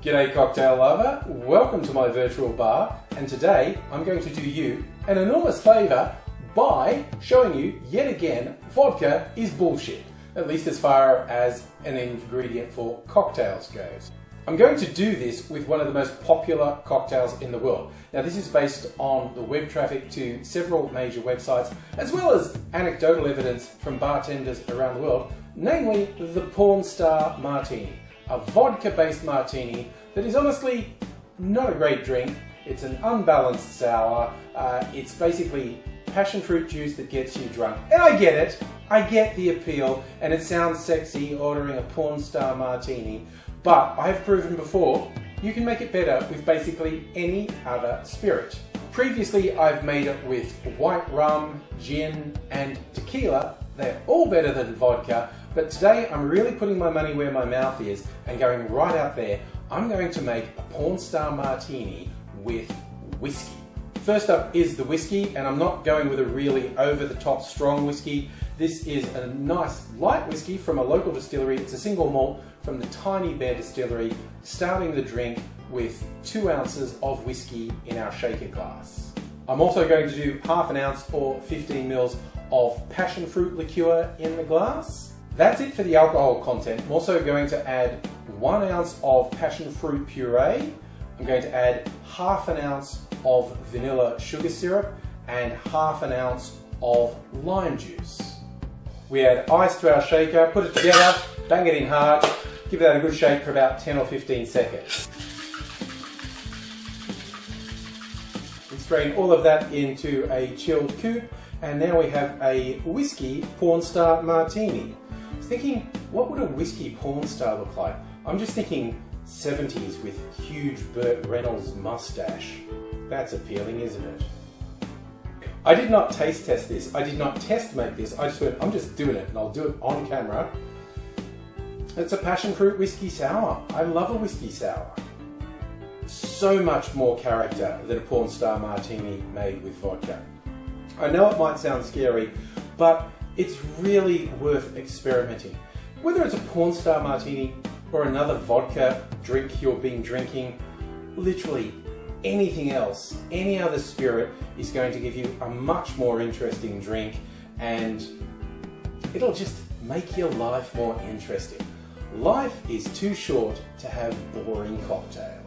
G'day cocktail lover, welcome to my virtual bar, and today I'm going to do you an enormous favour by showing you yet again vodka is bullshit, at least as far as an ingredient for cocktails goes. I'm going to do this with one of the most popular cocktails in the world. Now this is based on the web traffic to several major websites, as well as anecdotal evidence from bartenders around the world, namely the Pornstar Martini, a vodka-based martini that is honestly not a great drink. It's an unbalanced sour. It's basically passion fruit juice that gets you drunk. And I get it. I get the appeal, and it sounds sexy ordering a Pornstar Martini. But I've proven before, you can make it better with basically any other spirit. Previously, I've made it with white rum, gin, and tequila. They're all better than vodka, but today I'm really putting my money where my mouth is and going right out there. I'm going to make a Pornstar Martini with whiskey. First up is the whiskey, and I'm not going with a really over-the-top strong whiskey. This is a nice light whiskey from a local distillery. It's a single malt from the Tiny Bear Distillery, starting the drink with 2 ounces of whiskey in our shaker glass. I'm also going to do half an ounce or 15 mils of passion fruit liqueur in the glass. That's it for the alcohol content. I'm also going to add 1 ounce of passion fruit puree. I'm going to add half an ounce of vanilla sugar syrup and half an ounce of lime juice. We add ice to our shaker, put it together, bang it in hard, give that a good shake for about 10 or 15 seconds. We strain all of that into a chilled coupe, and now we have a whiskey Pornstar Martini. I was thinking, what would a whiskey pornstar look like? I'm just thinking 70s with huge Burt Reynolds mustache. That's appealing, isn't it? I did not taste test this. I did not test make this. I just went, I'm just doing it, and I'll do it on camera. It's a passion fruit whiskey sour. I love a whiskey sour. So much more character than a Pornstar Martini made with vodka. I know it might sound scary, but it's really worth experimenting. Whether it's a Pornstar Martini or another vodka drink you've been drinking, literally anything else, any other spirit is going to give you a much more interesting drink, and it'll just make your life more interesting. Life is too short to have boring cocktails.